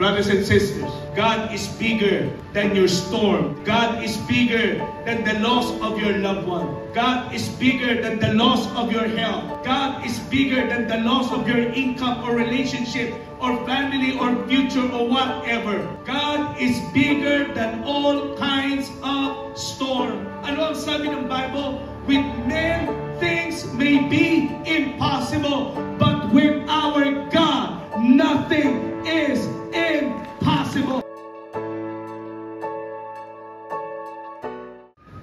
Brothers and sisters, God is bigger than your storm. God is bigger than the loss of your loved one. God is bigger than the loss of your health. God is bigger than the loss of your income or relationship or family or future or whatever. God is bigger than all kinds of storm. Ano ang sabi ng Bible? With men, things may be impossible, but with our God, nothing is impossible.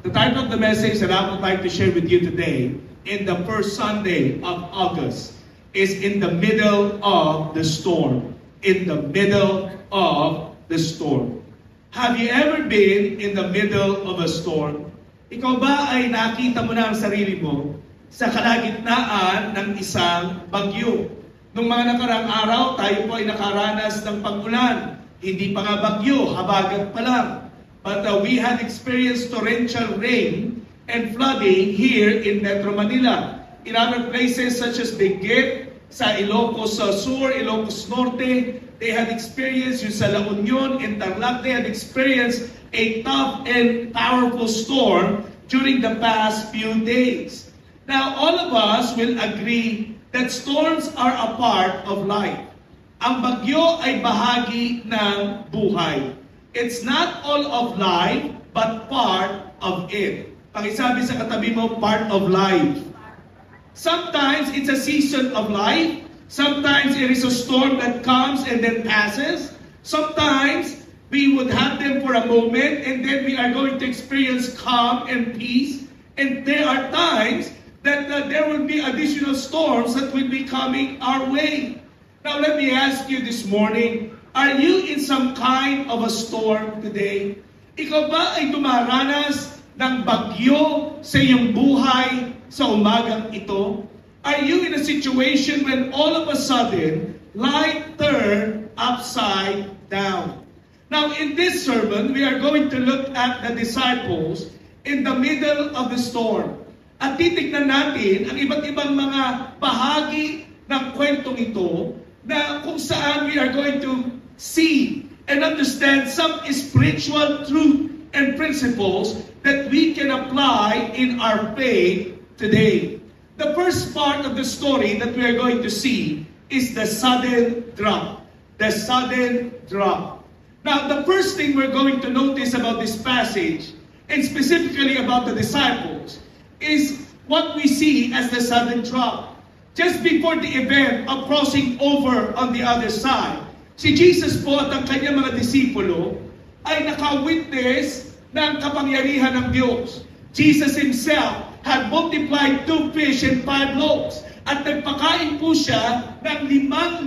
The title of the message that I would like to share with you today, in the first Sunday of August, is in the middle of the storm. In the middle of the storm. Have you ever been in the middle of a storm? Ikaw ba ay nakita mo na ang sarili mo sa kalagitnaan ng isang bagyo? Nung mga nakaraang araw, tayo po ay nakaranas ng pag-ulan. Hindi pa nga bagyo, habagat pa lang. But we had experienced torrential rain and flooding here in Metro Manila. In other places such as Benguet, sa Ilocos Sur, Ilocos Norte, they had experienced, yung sa La Union and Tarlac, they had experienced a tough and powerful storm during the past few days. Now, all of us will agree that storms are a part of life. Ang bagyo ay bahagi ng buhay. It's not all of life, but part of it. Pakisabi sa katabi mo, part of life. Sometimes it's a season of life. Sometimes it is a storm that comes and then passes. Sometimes we would have them for a moment and then we are going to experience calm and peace. And there are times that there will be additional storms that will be coming our way. Now let me ask you this morning, are you in some kind of a storm today? Ikaw ba ay dumaranas ng bagyo sa iyong buhay sa umagang ito? Are you in a situation when all of a sudden, life turned upside down? Now, in this sermon, we are going to look at the disciples in the middle of the storm. At titignan natin ang iba't ibang mga bahagi ng kwentong ito na kung saan we are going to see and understand some spiritual truth and principles that we can apply in our faith today. The first part of the story that we are going to see is the sudden drop. The sudden drop. Now, the first thing we're going to notice about this passage, and specifically about the disciples, is what we see as the sudden drop. Just before the event of crossing over on the other side, si Jesus po at ang kanyang mga disipulo ay naka-witness ng kapangyarihan ng Diyos. Jesus himself had multiplied 2 fish and 5 loaves at nagpakain po siya ng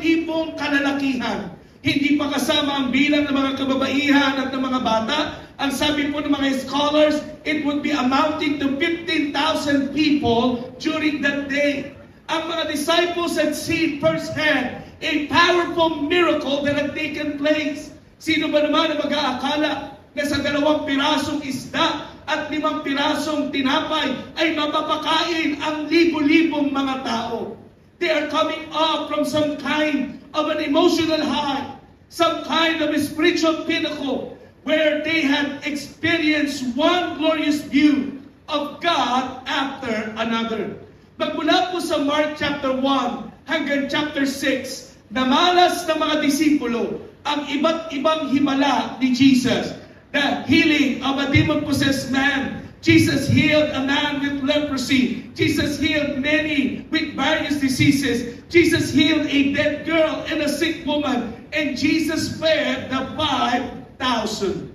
5,000 kalalakihan. Hindi pa kasama ang bilang ng mga kababaihan at ng mga bata. Ang sabi po ng mga scholars, it would be amounting to 15,000 people during that day. Ang mga disciples had seen firsthand a powerful miracle that had taken place. Sino ba naman ang mag-aakala na sa 2 pirasong isda at 5 pirasong tinapay ay mapapakain ang libo-libong mga tao? They are coming up from some kind of an emotional high, some kind of a spiritual pinnacle, where they had experienced one glorious view of God after another. Magmula po sa Mark chapter 1 hanggang chapter 6, namalas ng mga disipulo ang iba't ibang himala ni Jesus. The healing of a demon-possessed man. Jesus healed a man with leprosy. Jesus healed many with various diseases. Jesus healed a dead girl and a sick woman. And Jesus fed the 5,000.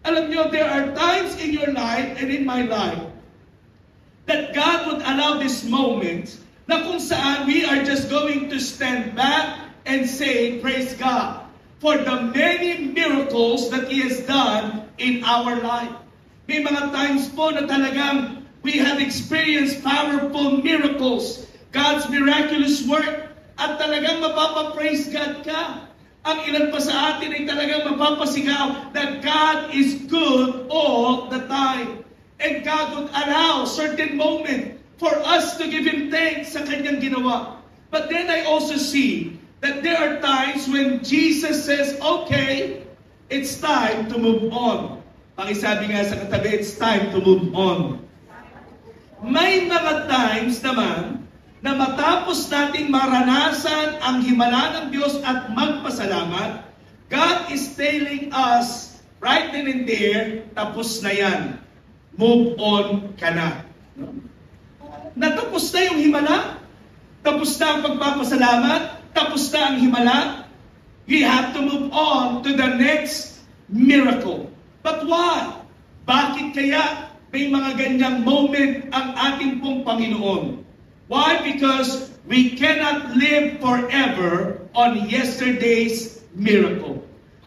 Alam nyo, there are times in your life and in my life that God would allow this moment na kung saan we are just going to stand back and say, praise God for the many miracles that He has done in our life. May mga times po na talagang we have experienced powerful miracles, God's miraculous work, at talagang mapapapraise God ka. Ang ilan pa sa atin ay talagang mapapasigaw that God is good all the time. And God would allow certain moment for us to give Him thanks sa Kanyang ginawa. But then I also see that there are times when Jesus says, okay, it's time to move on. Pakisabi nga sa katabi, it's time to move on. May mga times naman na matapos nating maranasan ang himala ng Diyos at magpasalamat, God is telling us right then and there, tapos na yan. Move on ka na. Natapos na yung himala, tapos na ang pagpapasalamat, tapos na ang himala, we have to move on to the next miracle. But why? Bakit kaya may mga ganyang moment ang ating pong Panginoon? Why? Because we cannot live forever on yesterday's miracle.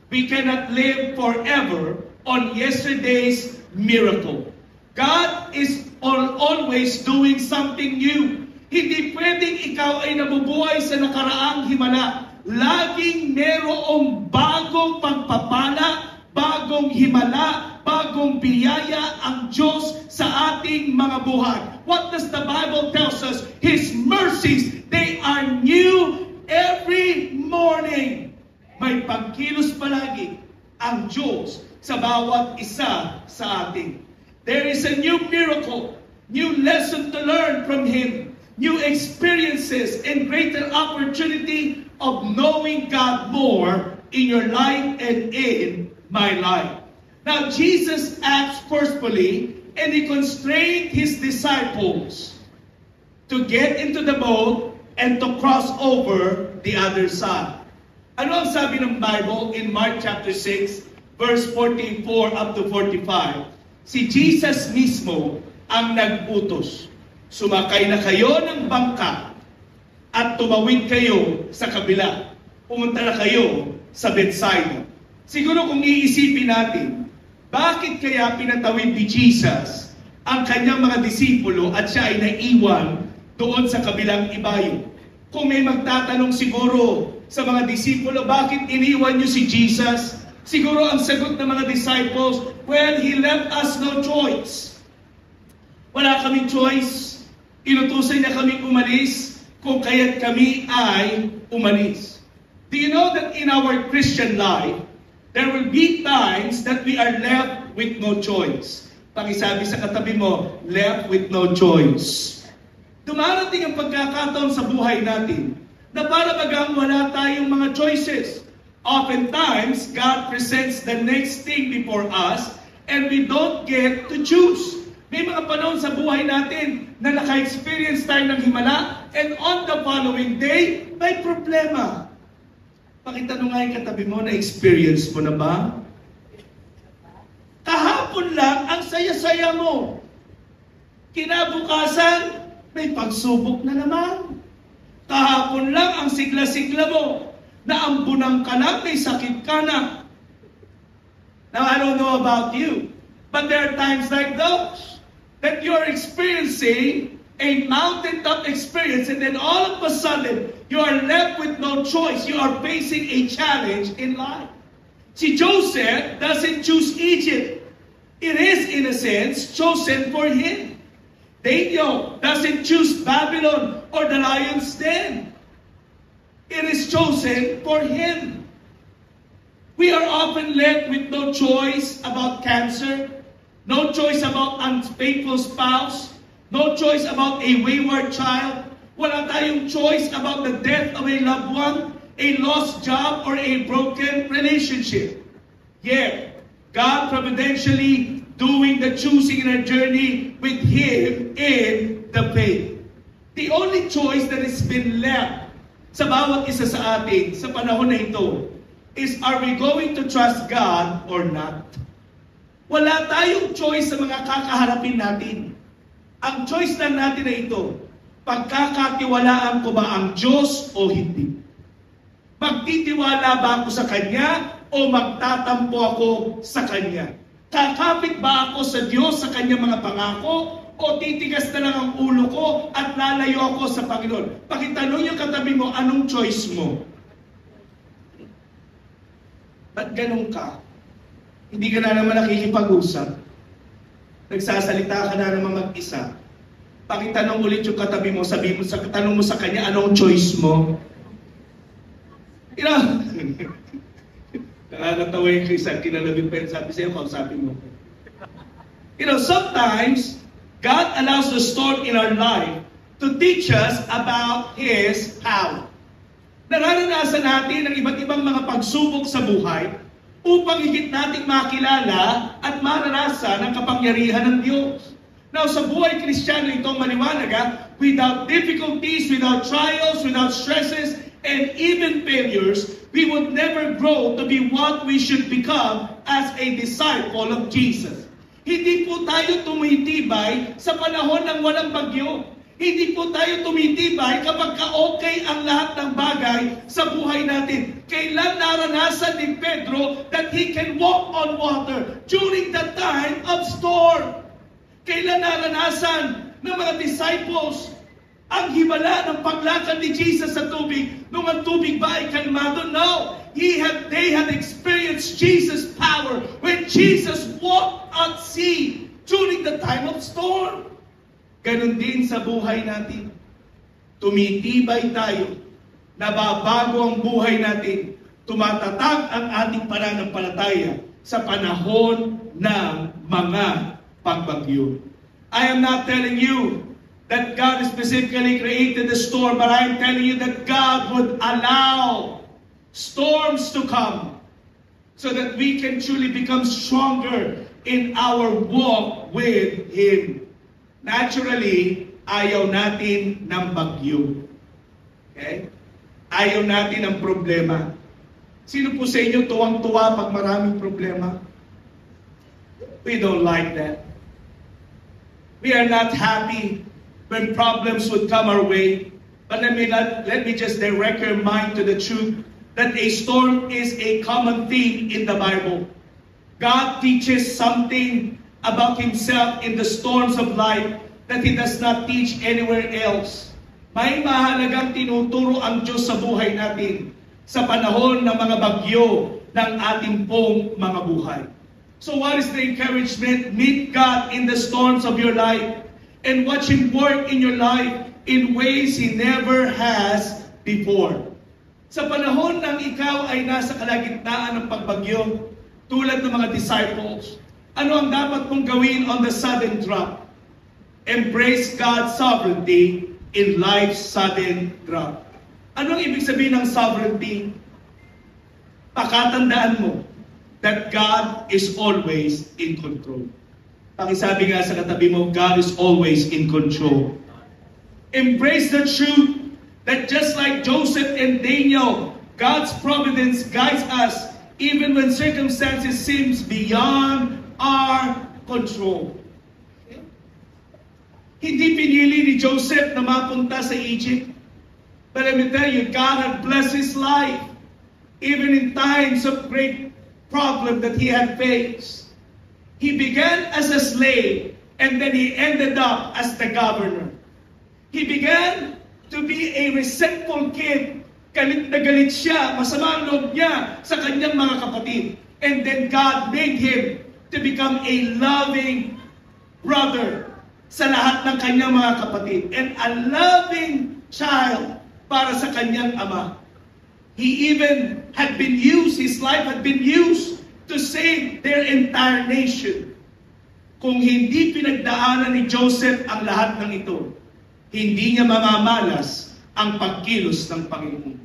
We cannot live forever on yesterday's miracle. God is always doing something new. Hindi pwedeng ikaw ay nabubuhay sa nakaraang himala. Laging merong bagong pagpapala, bagong himala, bagong biyaya ang Diyos sa ating mga buhay. What does the Bible tell us? His mercies, they are new every morning. May pagkilos palagi ang Diyos sa bawat isa sa atin. There is a new miracle, new lesson to learn from Him, new experiences and greater opportunity of knowing God more in your life and in my life. Now, Jesus acts forcefully and He constrained His disciples to get into the boat and to cross over the other side. Ano ang sabi ng Bible in Mark chapter 6, verse 44 up to 45? Si Jesus mismo ang nag-utos. Sumakay na kayo ng bangka at tumawid kayo sa kabila. Pumunta na kayo sa Bethsaida. Siguro kung iisipin natin, bakit kaya pinatawid ni Jesus ang kanyang mga disipulo at siya ay naiwan doon sa kabilang ibayo? Kung may magtatanong siguro sa mga disipulo, bakit iniwan niyo si Jesus? Siguro ang sagot ng mga disciples, well, He left us no choice. Wala kaming choice. Inutusan niya kaming umalis, kung kaya't kami ay umalis. Do you know that in our Christian life, there will be times that we are left with no choice. Pakisabi sa katabi mo, left with no choice. Dumarating ang pagkakataon sa buhay natin na para bagang wala tayong mga choices. Oftentimes, God presents the next thing before us and we don't get to choose. May mga panahon sa buhay natin na naka-experience tayo ng himala and on the following day, may problema. Pakitanong nga yung katabi mo, na-experience mo na ba? Kahapon lang, ang saya-saya mo. Kinabukasan, may pagsubok na naman. Kahapon lang, ang sigla-sigla mo. Naambunan ka na, may sakit ka na. Now, I don't know about you, but there are times like those that you're experiencing a mountaintop experience and then all of a sudden, you are left with no choice. You are facing a challenge in life. See, Joseph doesn't choose Egypt. It is, in a sense, chosen for him. Daniel doesn't choose Babylon or the lion's den. It is chosen for him. We are often left with no choice about cancer, no choice about unfaithful spouse, no choice about a wayward child. Wala tayong choice about the death of a loved one, a lost job, or a broken relationship. Yet, God providentially doing the choosing in our journey with Him in the faith. The only choice that has been left sa bawat isa sa atin sa panahon na ito is, are we going to trust God or not? Wala tayong choice sa mga kakaharapin natin. Ang choice lang natin na ito, pagkakatiwalaan ko ba ang Diyos o hindi? Magtitiwala ba ako sa Kanya o magtatampo ako sa Kanya? Kakapit ba ako sa Diyos sa Kanyang mga pangako o titigas na lang ang ulo ko at lalayo ako sa Panginoon? Pakitanong yung katabi mo, anong choice mo? Ba't ganun ka? Hindi ka na naman nakikipag-usap. Nagsasalita ka na naman mag-isa. Pakitanong ulit yung katabi mo, sabi mo, tanong mo sa kanya, anong choice mo? You know, nakakatawa yung Chris, kinalabit pa yun, sabi sa'yo, kausapin mo. You know, sometimes, God allows the storm in our life to teach us about His power. Nararanasan natin ang iba't ibang mga pagsubok sa buhay upang higit nating makilala at maranasan ang kapangyarihan ng Diyos. Now, sa buhay Kristiyano itong maliwanag, without difficulties, without trials, without stresses, and even failures, we would never grow to be what we should become as a disciple of Jesus. Hindi po tayo tumitibay sa panahon ng walang bagyo. Hindi po tayo tumitibay kapag ka-okay ang lahat ng bagay sa buhay natin. Kailan naranasan ni Pedro that he can walk on water during the time of storm? Kailan naranasan ng mga disciples ang himala ng paglakad ni Jesus sa tubig nung ang tubig ba ay kalmado? No! They had experienced Jesus' power when Jesus walked at sea during the time of storm. Ganon din sa buhay natin. Tumitibay tayo. Nababago ang buhay natin. Tumatatag ang ating pananampalataya sa panahon ng mga pagbagyo. I am not telling you that God specifically created the storm, but I am telling you that God would allow storms to come so that we can truly become stronger in our walk with Him. Naturally, ayaw natin ng bagyo. Okay? Ayaw natin ng problema. Sino po sa inyo tuwang-tuwa pag maraming problema? We don't like that. We are not happy when problems would come our way. But let me just direct your mind to the truth that a storm is a common theme in the Bible. God teaches something about Himself in the storms of life that He does not teach anywhere else. May mahalagang tinuturo ang Diyos sa buhay natin sa panahon ng mga bagyo ng ating pong mga buhay. So what is the encouragement? Meet God in the storms of your life and watch Him work in your life in ways He never has before. Sa panahon ng ikaw ay nasa kalagitnaan ng pagbagyo, tulad ng mga disciples, ano ang dapat mong gawin on the sudden drop? Embrace God's sovereignty in life's sudden drop. Ano ang ibig sabihin ng sovereignty? Pakatandaan mo that God is always in control. Pakisabi nga sa katabi mo, God is always in control. Embrace the truth that just like Joseph and Daniel, God's providence guides us even when circumstances seems beyond our control. Hindi pinili ni Joseph na mapunta sa Egypt. But let me tell you, God had blessed his life even in times of great problem that he had faced. He began as a slave and then he ended up as the governor. He began to be a resentful kid. Galit na galit siya, masama ang loob niya sa kanyang mga kapatid. And then God made him to become a loving brother sa lahat ng kanyang mga kapatid. And a loving child para sa kanyang ama. He even had been used, his life had been used to save their entire nation. Kung hindi pinagdaanan ni Joseph ang lahat ng ito, hindi niya mamamalas ang pagkilos ng Panginoon.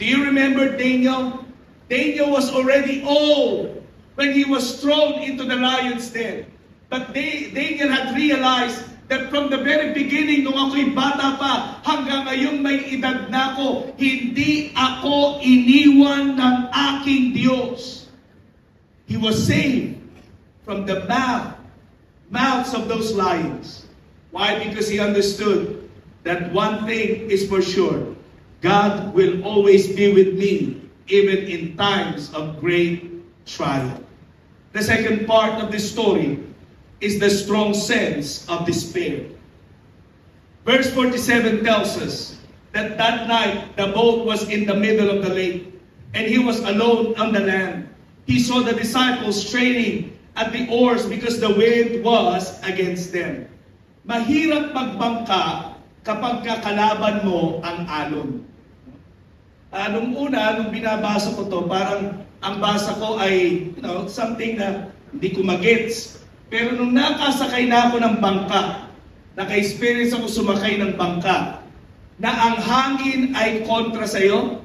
Do you remember Daniel? Daniel was already old when he was thrown into the lion's den. But Daniel had realized that from the very beginning, nung ako'y bata pa, hanggang ngayong may edad na ako, hindi ako iniwan ng aking Diyos. He was saved from the mouths of those lions. Why? Because he understood that one thing is for sure. God will always be with me, even in times of great trial. The second part of this story is the strong sense of despair. Verse 47 tells us that that night the boat was in the middle of the lake and he was alone on the land. He saw the disciples straining at the oars because the wind was against them. Mahirap magbangka kapag kakalaban mo ang alon. nung una, nung binabasa ko to, parang ang basa ko ay, something na hindi ko magets. Pero nung nakasakay na ako ng bangka, naka-experience ako sumakay ng bangka, na ang hangin ay kontra sa'yo,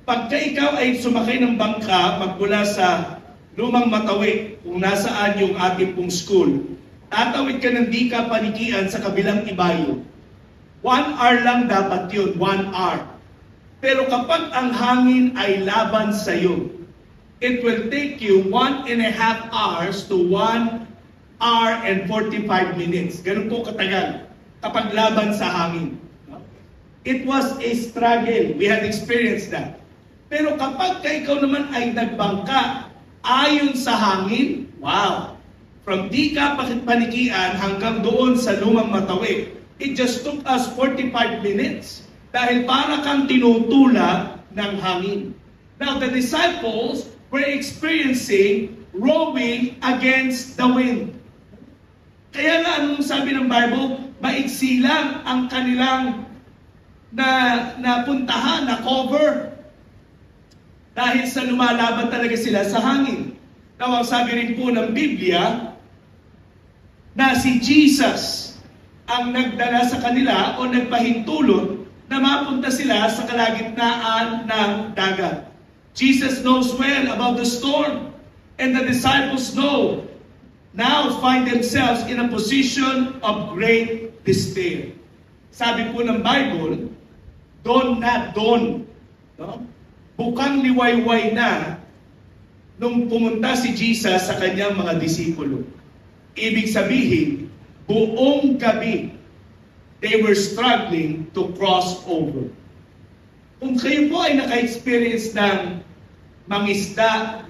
pagka ikaw ay sumakay ng bangka, magmula sa Lumang Matawi, kung nasaan yung ating pong school, tatawid ka ng di ka panikian sa kabilang ibayo. 1 hour lang dapat yun, 1 hour. Pero kapag ang hangin ay laban sa iyo, it will take you 1.5 hours to 1 hour and 45 minutes. Ganun po katagal kapag laban sa hangin. It was a struggle. We had experienced that. Pero kapag ikaw naman ay nagbangka ayon sa hangin, wow! From di ka panikian hanggang doon sa Lumang Matawi, it just took us 45 minutes. Dahil para kang tinutulak ng hangin. Now, the disciples were experiencing rowing against the wind. Kaya nga, anong sabi ng Bible? Maiksi lang ang kanilang napuntahan, na cover. Dahil sa lumalaban talaga sila sa hangin. Now, ang sabi rin po ng Biblia, na si Jesus ang nagdala sa kanila o nagpahintulot na mapunta sila sa kalagitnaan ng dagat. Jesus knows well about the storm, and the disciples now find themselves in a position of great despair. Sabi po ng Bible, doon na doon, bukang liwayway na nung pumunta si Jesus sa kanyang mga disipulo. Ibig sabihin, buong gabi, they were struggling to cross over. Kung kayo po ay naka-experience ng mangisda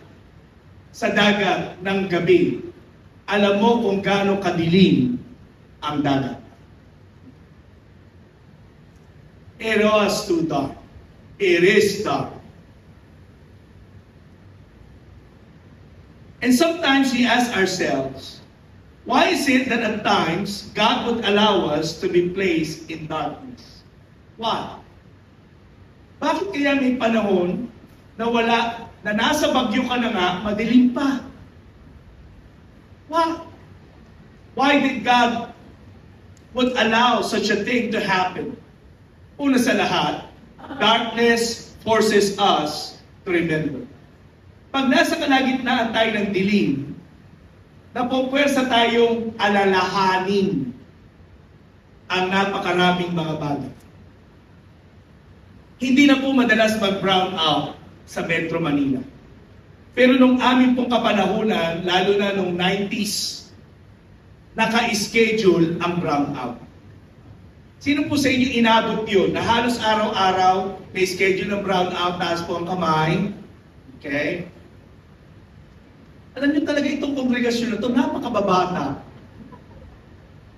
sa dagat ng gabi, alam mo kung gaano kadilim ang dagat. It was too dark. It is dark. And sometimes we ask ourselves, why is it that at times God would allow us to be placed in darkness? Why? Bakit kaya may panahon na nasa bagyo ka na nga, madilim pa? Why? Why did God would allow such a thing to happen? Una sa lahat, darkness forces us to remember. Pag nasa kalagitnaan tayo ng dilim, napupwersa tayong alalahanin ang napakaraming mga bagay. Hindi na po madalas mag-brown out sa Metro Manila. Pero nung amin pong kapanahunan, lalo na nung 90s, naka-schedule ang brown out. Sino po sa inyo inabot yun? Na halos araw-araw may schedule ng brown out, taas po ang kamay. Okay? Alam niyo talaga itong kongregasyon na ito, napakababata.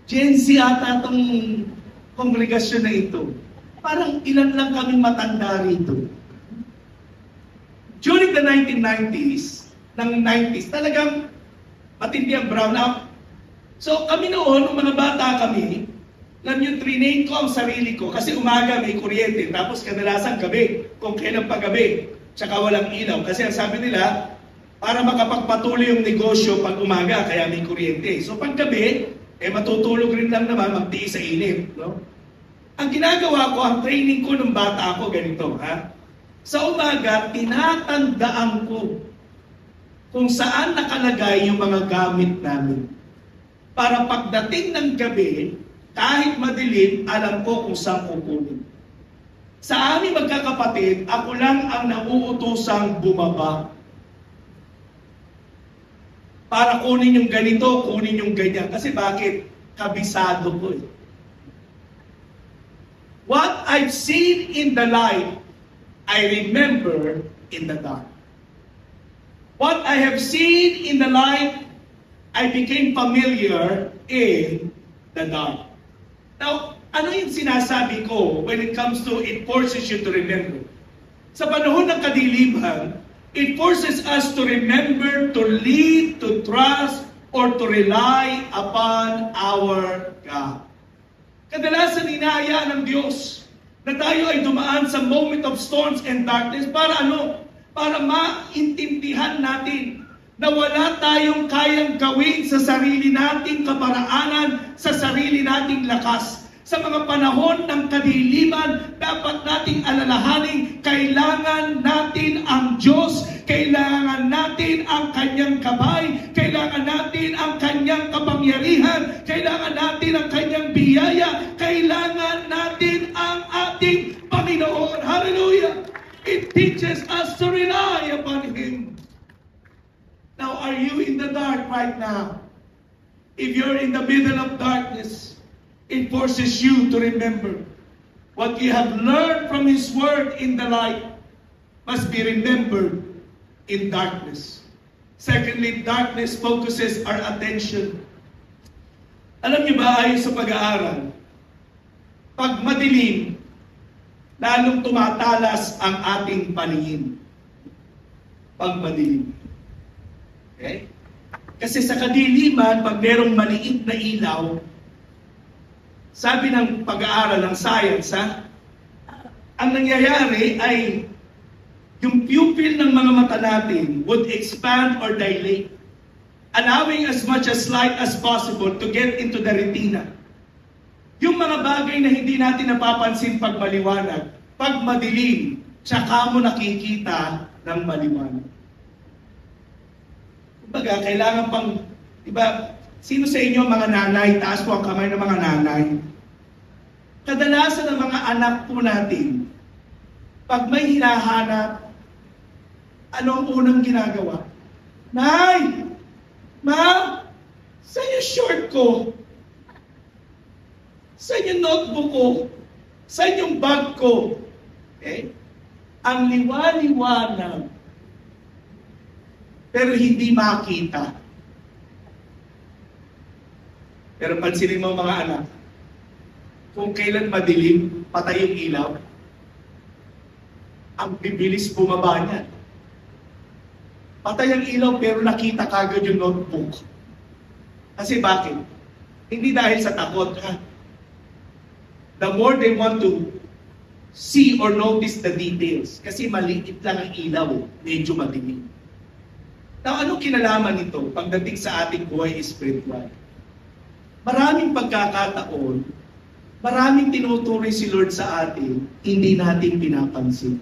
Gen Z ata itong kongregasyon na ito. Parang ilan lang kaming matanda rito. During the 1990s, talagang matindi ang brownout. So kami noon, nung mga bata kami, alam niyo, triname ko ang sarili ko kasi umaga may kuryente, tapos kadalasan gabi, kung kailan pa gabi, tsaka walang ilaw. Kasi ang sabi nila, para makapagpatuloy yung negosyo pag umaga, kaya may kuryente. So pag gabi, matutulog rin lang naman, magtiis sa init. No? Ang ginagawa ko, ang training ko ng bata ako, ganito. Sa umaga, tinatandaan ko kung saan nakalagay yung mga gamit namin. Para pagdating ng gabi, kahit madilim, alam ko kung saan kukunin. Sa aming magkakapatid, ako lang ang nauutosang bumaba. Para kunin yung ganito, kunin yung ganyan. Kasi bakit? Kabisado ko eh. What I've seen in the light, I remember in the dark. What I have seen in the light, I became familiar in the dark. Now, ano yung sinasabi ko when it comes to it forces you to remember? Sa panahon ng kadiliman, it forces us to remember, to lead, to trust, or to rely upon our God. Kadalasan inaayaan ng Diyos na tayo ay dumaan sa moment of storms and darkness para ano? Para maintindihan natin na wala tayong kayang gawin sa sarili nating kaparaanan, sa sarili nating lakas. Sa mga panahon ng kadiliman, dapat nating alalahanin, kailangan natin ang Diyos, kailangan natin ang Kanyang gabay, kailangan natin ang Kanyang kapangyarihan, kailangan natin ang Kanyang biyaya, kailangan natin ang ating Panginoon. Hallelujah! It teaches us to rely upon Him. Now, are you in the dark right now? If you're in the middle of darkness, it forces you to remember what you have learned from His Word in the light must be remembered in darkness. Secondly, darkness focuses our attention. Alam niyo ba, ayon sa pag-aaral, pag madilim, lalong tumatalas ang ating paningin. Pag madilim. Okay? Kasi sa kadiliman, pag merong maliit na ilaw, sabi ng pag-aaral ng science, ang nangyayari ay yung pupil ng mga mata natin would expand or dilate, allowing as much as light as possible to get into the retina. Yung mga bagay na hindi natin napapansin pag maliwanag, pag madilim, tsaka mo nakikita ng maliwanag. Kumbaga, kailangan pang, diba, sino sa inyo mga nanay, taas po ang kamay ng mga nanay. Kadalasan ng mga anak po natin, pag may hinahanap, ano ang unang ginagawa? Nay! Ma! Saan yung short ko? Saan yung notebook ko? Saan yung bag ko? Okay? Ang liwa-liwanag, pero hindi makita. Pero pansinin mo mga anak, kung kailan madilim, patay yung ilaw, ang bibilis bumaba niyan. Patay ang ilaw pero nakita kagad yung notebook. Kasi bakit? Hindi dahil sa takot. The more they want to see or notice the details, kasi maliit lang ang ilaw, medyo madilim. Now, anong kinalaman nito pagdating sa ating buhay spiritual? Maraming pagkakataon, maraming tinuturing si Lord sa atin, hindi natin pinapansin.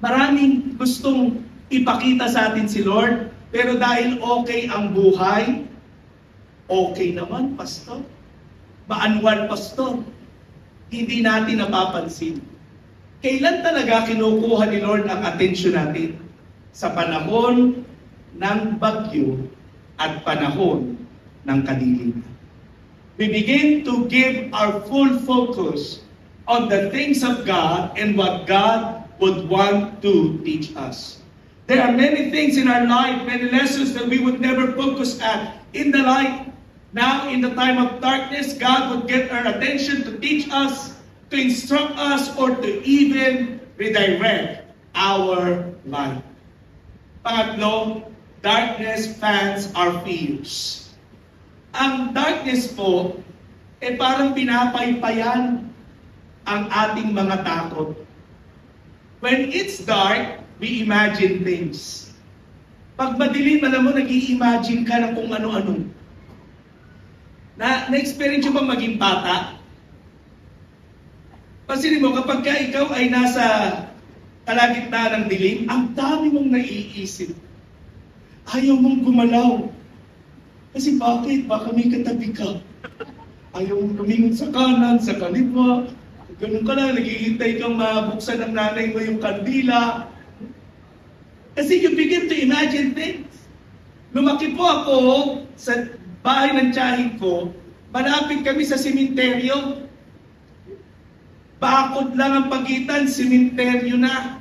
Maraming gustong ipakita sa atin si Lord, pero dahil okay ang buhay, okay naman, pastor. Maanwan, pastor. Hindi natin napapansin. Kailan talaga kinukuha ni Lord ang atensyon natin? Sa panahon ng bagyo at panahon ng kadiliman. We begin to give our full focus on the things of God and what God would want to teach us. There are many things in our life, many lessons that we would never focus at in the light. Now, in the time of darkness, God would get our attention to teach us, to instruct us, or to even redirect our life. Pangatlo, darkness fans our fears. Ang darkness po, parang pinapaypayan ang ating mga takot. When it's dark, we imagine things. Pag madilim, alam mo, nag-i-imagine ka ng kung ano-ano. Na-experience mo bang maging bata? Pansinin mo, kapag ka ikaw ay nasa kalagitnaan ng dilim, ang dami mong naiisip. Ayaw mong gumalaw. Kasi bakit? Baka may katabi ka. Ayaw mong tumingin sa kanan, sa kaliwa. Ganun ka lang, naghihintay kang mabuksan ng nanay mo yung kandila. Kasi you begin to imagine things. Lumaki po ako sa bahay ng tiyahin ko, malapit kami sa sementeryo. Bakod lang ang pagitan, sementeryo na.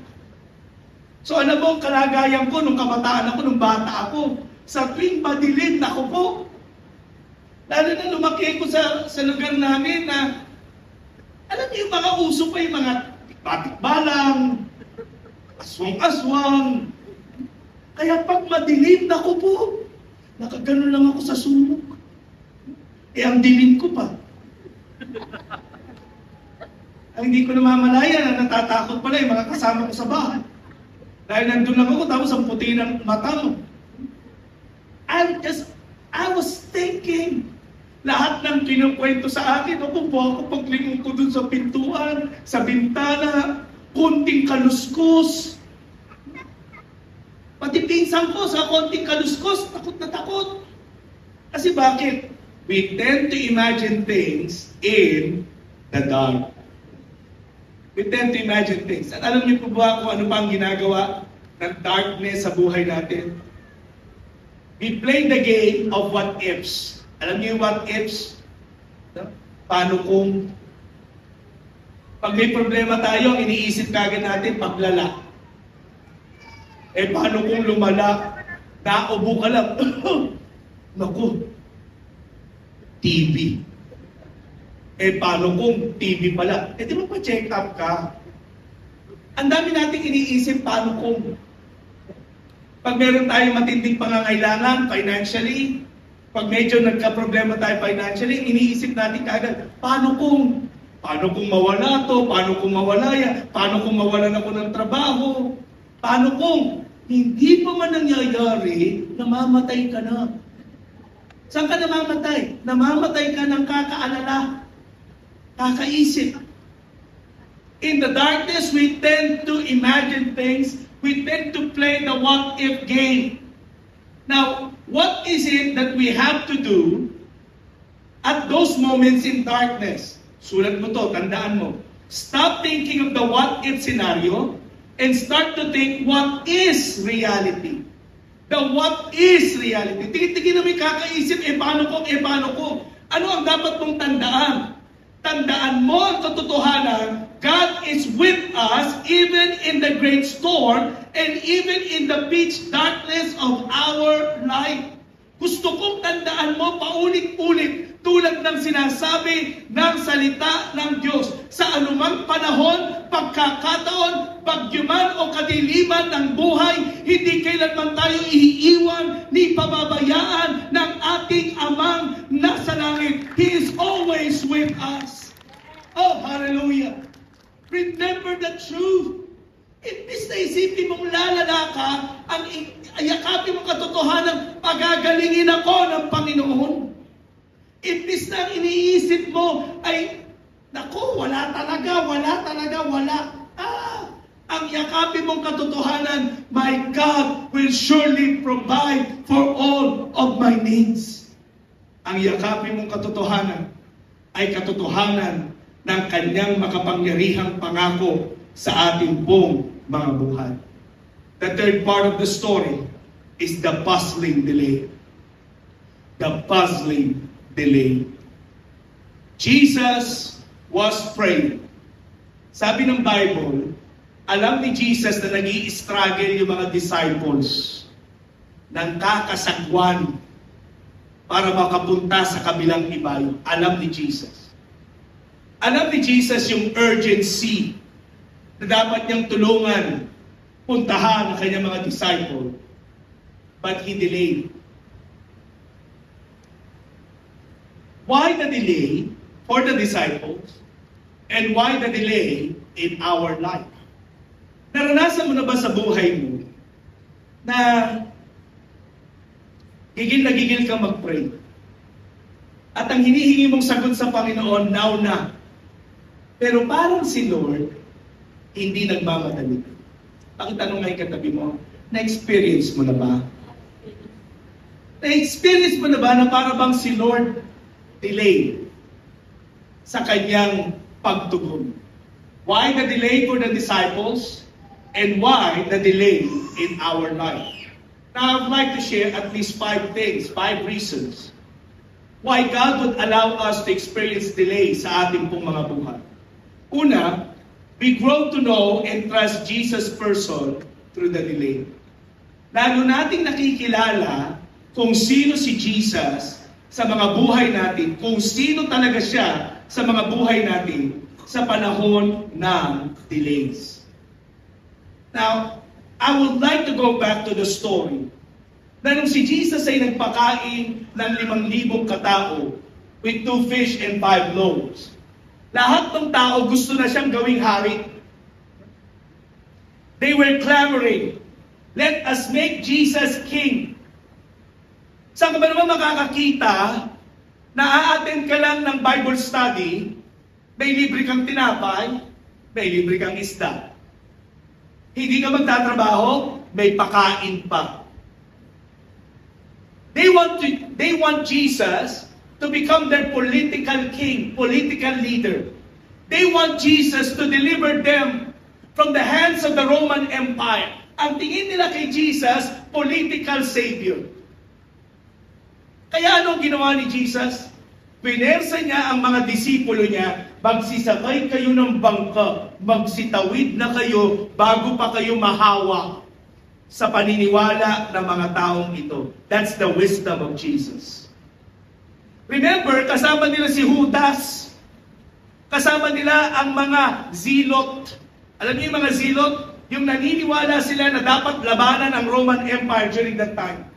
So alam mo, kalagayan ko nung kabataan ako, nung bata ako, sa tuwing madilim, ako po. Lalo na lumaki ako sa lugar namin na, alam niyo, yung mga uso pa yung mga batik-balang, aswang-aswang. Kaya pag madilim, ako po, nakaganon lang ako sa sulok. Ang dilim ko pa. Ang hindi ko namamalaya na natatakot pala yung mga kasama ko sa bahay. Dahil nandun lang ako, tapos ang puti ng mata mo. I was thinking, lahat ng kinukwento sa akin, ako po ako paglingon ko dun sa pintuan, sa bintana, konting kaluskos. Pati pinsan ko sa konting kaluskos, takot na takot. Kasi bakit? We tend to imagine things in the dark. We tend to imagine things. At alam niyo po ba kung ano pa ang ginagawa ng darkness sa buhay natin? We play the game of what ifs. Alam niyo yung what ifs? Paano kung pag may problema tayo, iniisip kagad natin paglala. Paano kung lumala, naubo ka lang. Naku, TB. Paano kung TB pala? Di ba pa-check up ka? Ang dami nating iniisip paano kung pag meron tayong matinding pangangailangan financially, pag medyo nagka-problema tayo financially, iniisip natin kagad, paano kung mawala to, paano kung mawala yan, paano kung mawalan ako ng trabaho, paano kung hindi pa man nangyayari, namamatay ka na. Saan ka namamatay? Namamatay ka ng kakaalala, kakaisip. In the darkness, we tend to imagine things. We tend to play the what-if game. Now, what is it that we have to do at those moments in darkness? Sulat mo to, tandaan mo. Stop thinking of the what-if scenario and start to think what is reality. The what is reality. Tingin na may kakaisip, paano ko? Ano ang dapat mong tandaan? Tandaan mo ang katotohanan, God is with us even in the great storm and even in the pitch darkness of our life. Gusto kong tandaan mo paulit-ulit tulad ng sinasabi ng salita ng Diyos. Sa anumang panahon, pagkakataon, pagyuman o kadiliman ng buhay, hindi kailanman tayo iiwan ni pababayaan ng ating Amang nasa langit. He is always with us. Oh, hallelujah. Remember the truth. Imbis na isipin mong lalala ka, ang yakapin mong katotohanan, pagagalingin ako ng Panginoon. Imbis na ang iniisip mo ay, naku, wala talaga. Ang yakapin mong katotohanan, my God will surely provide for all of my needs. Ang yakapin mong katotohanan ay katotohanan ng kanyang makapangyarihang pangako sa ating buong mga buhay. The third part of the story is the puzzling delay. The puzzling delay. Jesus was praying. Sabi ng Bible, alam ni Jesus na nag-i-struggle yung mga disciples ng kakasagwan para makapunta sa kabilang ibayo. Alam ni Jesus. Alam ni Jesus yung urgency na dapat niyang tulungan, puntahan ang kanyang mga disciple. But He delayed. Why the delay for the disciples? And why the delay in our life? Naranasan mo na ba sa buhay mo na gigil na gigil ka mag-pray? At ang hinihingi mong sagot sa Panginoon, now na. Pero parang si Lord, hindi nagmamadali. Pakitanong nga katabi mo, na-experience mo na ba? Na-experience mo na ba na para bang si Lord delayed sa kanyang pagtugon? Why the delay for the disciples? And why the delay in our life? Now, I'd like to share at least 5 things, 5 reasons why God would allow us to experience delay sa ating pong mga buhay. Una, we grow to know and trust Jesus' person through the delay. Lalo nating nakikilala kung sino si Jesus sa mga buhay natin, kung sino talaga siya sa mga buhay natin sa panahon ng delays. Now, I would like to go back to the story na nung si Jesus ay nagpakain ng 5,000 katao with 2 fish and 5 loaves. Lahat ng tao gusto na siyang gawing hari. They were clamoring, let us make Jesus king. Saan ka ba naman makakakita na a-attend ka lang ng Bible study, may libre kang tinapay, may libre kang isda. Hindi ka magtatrabaho, may pakain pa. They want Jesus to become their political king, political leader. They want Jesus to deliver them from the hands of the Roman Empire. Ang tingin nila kay Jesus, political savior. Kaya anong ginawa ni Jesus? Pinersa niya ang mga disipulo niya, magsisakay kayo ng bangka, magsitawid na kayo bago pa kayo mahawa sa paniniwala ng mga taong ito. That's the wisdom of Jesus. Remember, kasama nila si Judas. Kasama nila ang mga zilot. Alam niyo yung mga zilot? Yung naniniwala sila na dapat labanan ang Roman Empire during that time.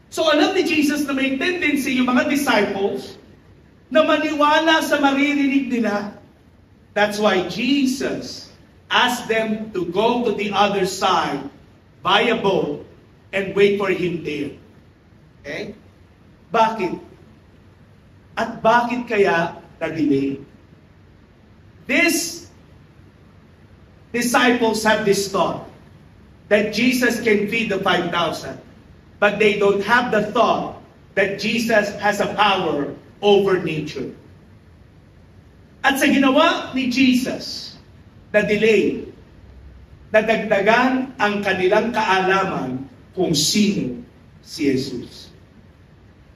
So alam ni Jesus na may tendency yung mga disciples na maniwala sa maririnig nila. That's why Jesus asked them to go to the other side by a boat and wait for Him there. Okay? Bakit? At bakit kaya na-delay? These disciples have this thought that Jesus can feed the 5,000, but they don't have the thought that Jesus has a power over nature. At sa ginawa ni Jesus na delay, nadagdagan ang kanilang kaalaman kung sino si Jesus.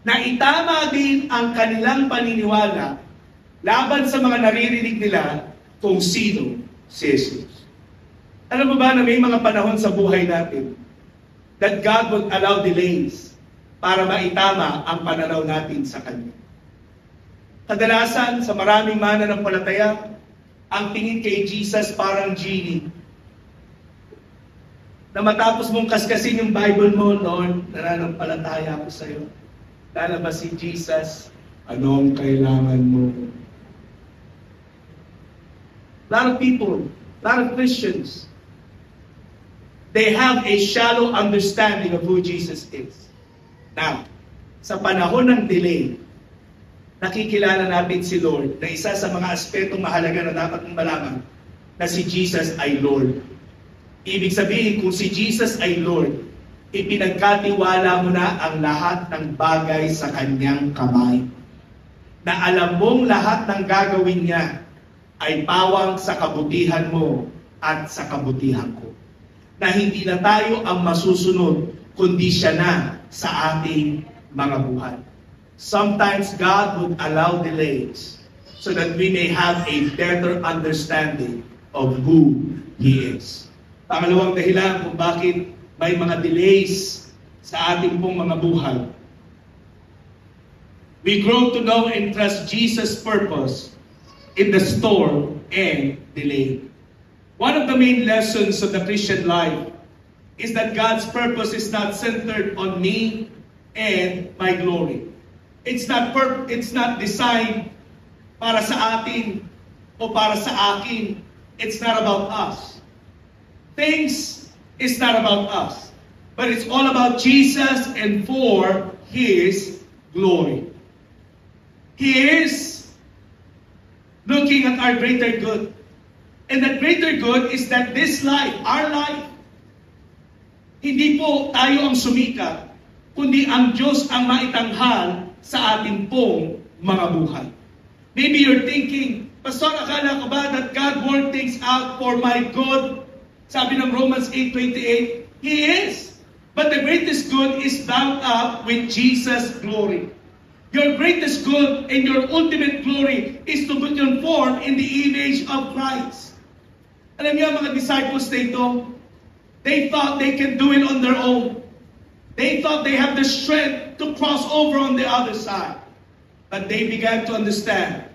Naitama din ang kanilang paniniwala laban sa mga naririnig nila kung sino si Jesus. Alam mo ba na may mga panahon sa buhay natin that God would allow delays para maitama ang pananaw natin sa Kanya. Kadalasan sa maraming mananampalataya, ang tingin kay Jesus parang genie. Na matapos mong kaskasin yung Bible mo, Lord, nananampalataya ako sa iyo. Lalabas si Jesus, anong kailangan mo? A lot of people, a lot of Christians, they have a shallow understanding of who Jesus is. Now, sa panahon ng delay, nakikilala natin si Lord na isa sa mga aspetong mahalaga na dapat mong malaman na si Jesus ay Lord. Ibig sabihin, kung si Jesus ay Lord, ipinagkatiwala mo na ang lahat ng bagay sa Kanyang kamay. Na alam mong lahat ng gagawin niya ay pawang sa kabutihan mo at sa kabutihan ko. Na hindi na tayo ang masusunod, kundi siya na sa ating mga buhay. Sometimes God would allow delays so that we may have a better understanding of who He is. Pangalawang dahilan kung bakit may mga delays sa ating pong mga buhay. We grow to know and trust Jesus' purpose in the storm and delay. One of the main lessons of the Christian life is that God's purpose is not centered on me and my glory. It's not designed para sa atin o para sa akin. It's not about us. Things is not about us, but it's all about Jesus and for His glory. He is looking at our greater good. And that greater good is that this life, our life, hindi po tayo ang sumikat, kundi ang Diyos ang maitanghal sa ating pong mga buhay. Maybe you're thinking, Pastor, akala ko ba that God worked things out for my good? Sabi ng Romans 8:28, He is. But the greatest good is bound up with Jesus' glory. Your greatest good and your ultimate glory is to be conformed in the image of Christ. Alam niyo, mga disciples dito, they thought they can do it on their own. They thought they have the strength to cross over on the other side. But they began to understand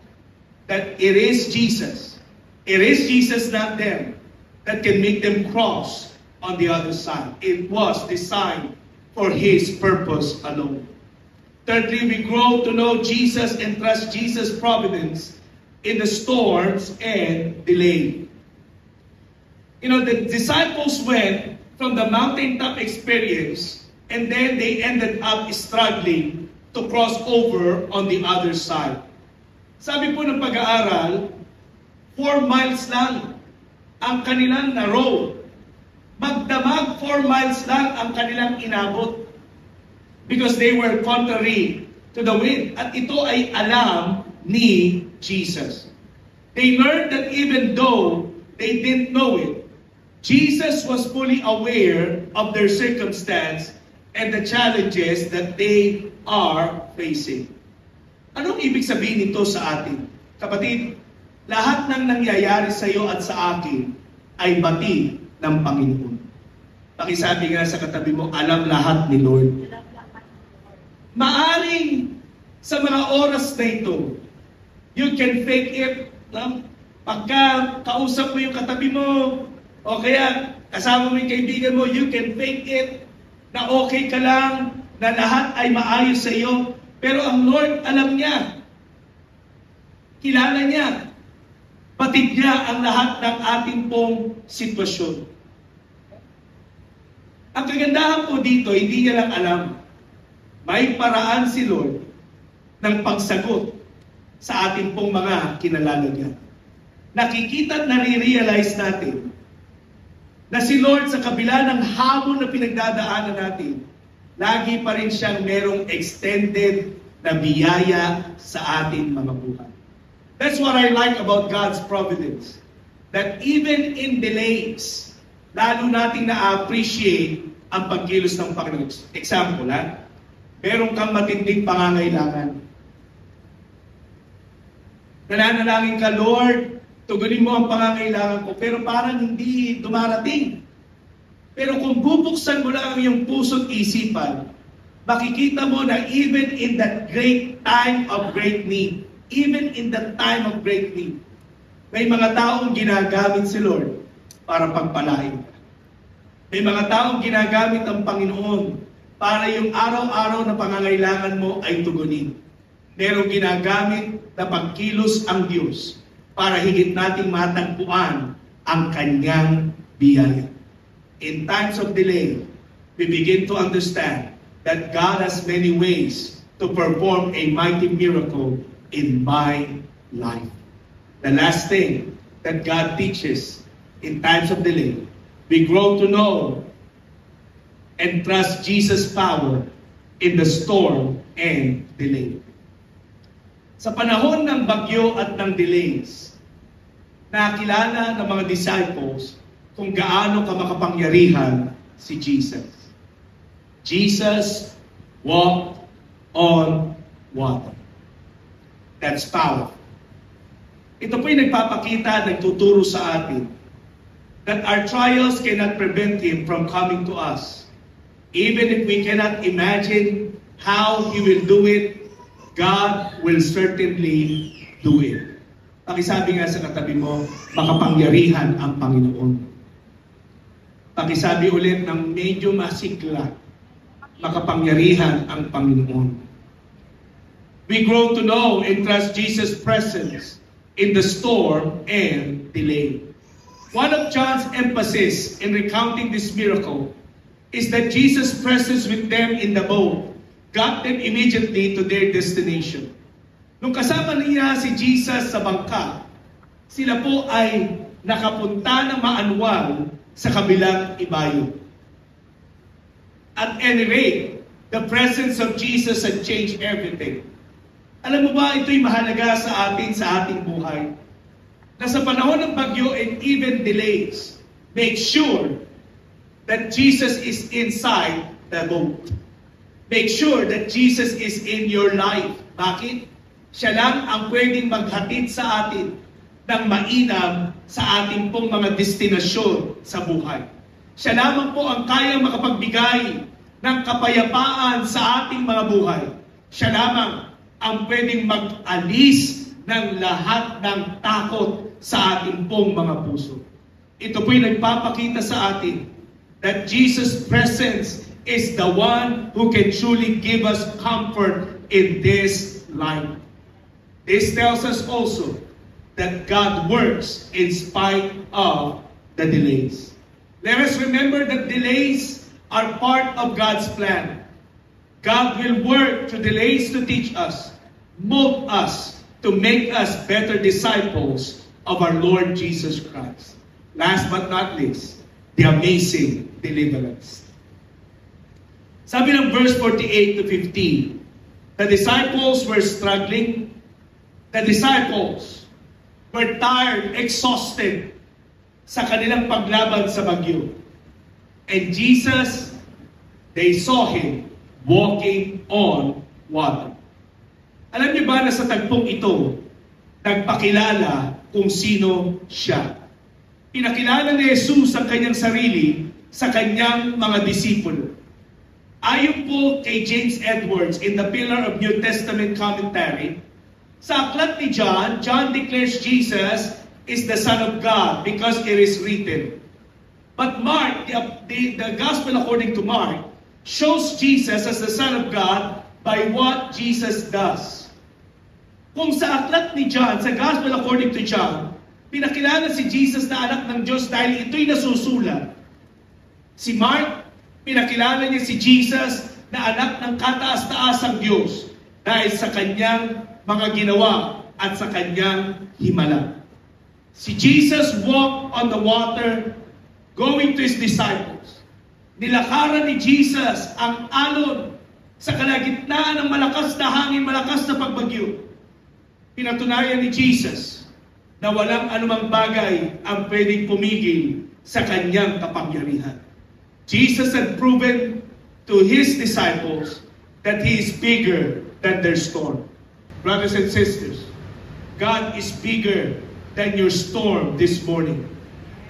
that it is Jesus. It is Jesus, not them, that can make them cross on the other side. It was designed for His purpose alone. Thirdly, we grow to know Jesus and trust Jesus' providence in the storms and delay. You know, the disciples went from the mountaintop experience and then they ended up struggling to cross over on the other side. Sabi po ng pag-aaral, 4 miles lang ang kanilang na-row. Magdamag 4 miles lang ang kanilang inabot because they were contrary to the wind. At ito ay alam ni Jesus. They learned that even though they didn't know it, Jesus was fully aware of their circumstance and the challenges that they are facing. Anong ibig sabihin nito sa atin? Kapatid, lahat ng nangyayari sa iyo at sa akin ay batid ng Panginoon. Pakisabi nga sa katabi mo, alam lahat ni Lord. Maaring sa mga oras na ito, you can fake it. No? Pagka kausap mo yung katabi mo, o kaya kasama mo yung kaibigan mo, you can fake it na okay ka lang, na lahat ay maayos sa iyo. Pero ang Lord, alam niya. Kilala niya. Batid niya ang lahat ng ating pong sitwasyon. Ang kagandahan po dito, hindi niya lang alam. May paraan si Lord ng pagsagot sa ating pong mga kinalalagyan. Nakikita at nare-realize natin na si Lord sa kabila ng hamon na pinagdadaanan natin, lagi pa rin siyang merong extended na biyaya sa ating mga buhay. That's what I like about God's providence. That even in delays, lalo nating na-appreciate ang pagkilos ng Panginoon. Example, meron kang matinding pangangailangan. Nananalangin ka, Lord, tugunin mo ang pangangailangan ko, pero parang hindi dumarating. Pero kung bubuksan mo lang ang iyong puso't isipan, makikita mo na even in that great time of great need, even in that time of great need, may mga taong ginagamit si Lord para pagpalain ka. May mga taong ginagamit ang Panginoon para yung araw-araw na pangangailangan mo ay tugunin. Merong ginagamit na pagkilos ang Diyos para higit nating matagpuan ang Kanyang biyaya. In times of delay, we begin to understand that God has many ways to perform a mighty miracle in my life. The last thing that God teaches in times of delay, we grow to know and trust Jesus' power in the storm and delay. Sa panahon ng bagyo at ng delays, nakilala ng mga disciples kung gaano ka makapangyarihan si Jesus. Jesus walked on water. That's power. Ito po'y nagpapakita, nagtuturo sa atin that our trials cannot prevent Him from coming to us. Even if we cannot imagine how He will do it, God will certainly do it. Pakisabi nga sa katabi mo, makapangyarihan ang Panginoon. Pakisabi ulit ng medyo masikla, makapangyarihan ang Panginoon. We grow to know and trust Jesus' presence in the storm and delay. One of John's emphasis in recounting this miracle is that Jesus' presence with them in the boat got them immediately to their destination. Nung kasama niya si Jesus sa bangka, sila po ay nakapunta ng maanwal sa kabilang ibayo. At any rate, the presence of Jesus had changed everything. Alam mo ba, ito'y mahalaga sa atin, sa ating buhay. Na sa panahon ng bagyo and even delays, make sure that Jesus is inside the boat. Make sure that Jesus is in your life. Bakit? Siya lang ang pwedeng maghatid sa atin ng mainam sa ating pong mga destinasyon sa buhay. Siya lamang po ang kayang makapagbigay ng kapayapaan sa ating mga buhay. Siya lamang ang pwedeng mag-alis ng lahat ng takot sa ating pong mga puso. Ito po'y nagpapakita sa atin that Jesus' presence is the one who can truly give us comfort in this life. This tells us also that God works in spite of the delays. Let us remember that delays are part of God's plan. God will work through delays to teach us, mold us, to make us better disciples of our Lord Jesus Christ. Last but not least, the amazing deliverance. Sabi ng verse 48 to 50, the disciples were struggling. The disciples were tired, exhausted sa kanilang paglaban sa bagyo. And Jesus, they saw Him walking on water. Alam niyo ba na sa tagpong ito, nagpakilala kung sino siya. Pinakilala ni Jesus ang kanyang sarili sa kanyang mga disipulo. Ayon po kay James Edwards in the Pillar of New Testament Commentary, sa aklat ni John, John declares Jesus is the Son of God because it is written. But Mark, the Gospel according to Mark, shows Jesus as the Son of God by what Jesus does. Kung sa aklat ni John, sa Gospel according to John, pinakilala si Jesus na anak ng Diyos dahil ito'y nasusulat. Si Mark, pinakilala niya si Jesus na anak ng kataas-taasang Diyos dahil sa kanyang mga ginawa at sa kanyang himala. Si Jesus walked on the water going to His disciples. Nilakaran ni Jesus ang alon sa kalagitnaan ng malakas na hangin, malakas na pagbagyo. Pinatunayan ni Jesus na walang anumang bagay ang pwedeng pumigil sa kanyang kapangyarihan. Jesus had proven to His disciples that He is bigger than their storm. Brothers and sisters, God is bigger than your storm this morning.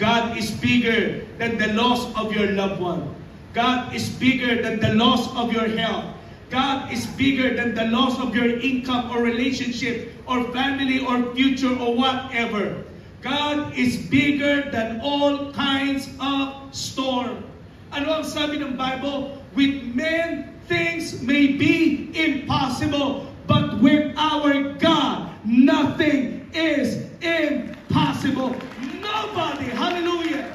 God is bigger than the loss of your loved one. God is bigger than the loss of your health. God is bigger than the loss of your income or relationship or family or future or whatever. God is bigger than all kinds of storm. Ano ang sabi ng Bible? With men, things may be impossible, but with our God, nothing is impossible. Nobody, hallelujah,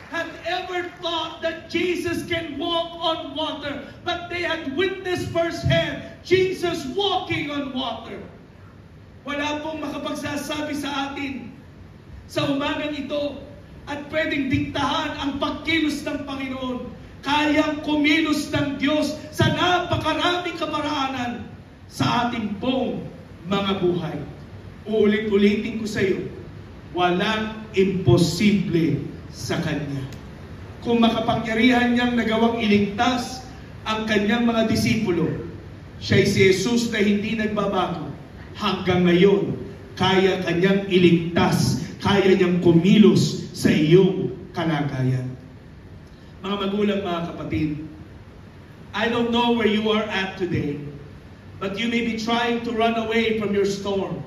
had ever thought that Jesus can walk on water, but they had witnessed firsthand Jesus walking on water. Wala pong makapagsasabi sa atin sa umagang ito at pwedeng diktahan ang pagkilos ng Panginoon. Kayang kumilos ng Diyos sa napakaraming kaparaanan sa ating pong mga buhay. Uulit-ulitin ko sa iyo, walang imposible sa Kanya. Kung makapangyarihan niyang nagawang iligtas ang Kanyang mga disipulo, siya'y si Jesus na hindi nagbabago. Hanggang ngayon, kaya Kanyang iligtas, kaya niyang kumilos sa iyong kalagayan. Mga magulang, mga kapatid, I don't know where you are at today, but you may be trying to run away from your storm.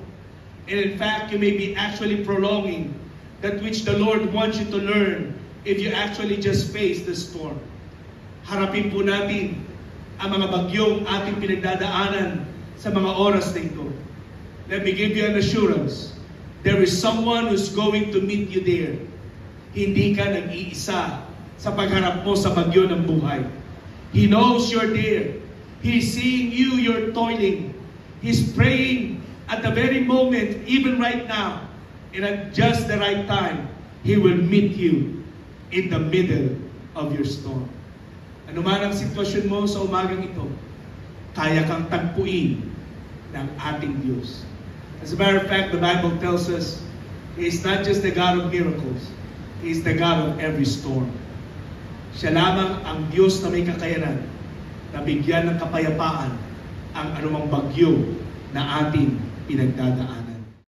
And in fact, you may be actually prolonging that which the Lord wants you to learn if you actually just face the storm. Harapin po natin ang mga bagyong ating pinagdadaanan sa mga oras na ito. Let me give you an assurance. There is someone who's going to meet you there. Hindi ka nag-iisa sa pagharap mo sa bagyo ng buhay. He knows you're there. He's seeing you, you're toiling. He's praying at the very moment, even right now, and at just the right time, He will meet you in the middle of your storm. Ano man ang sitwasyon mo sa umagang ito, kaya kang tagpuin ng ating Diyos. As a matter of fact, the Bible tells us, He is not just the God of miracles, He is the God of every storm. Siya lamang ang Diyos na may kakayanan na bigyan ng kapayapaan ang anumang bagyo na ating pinagdadaan.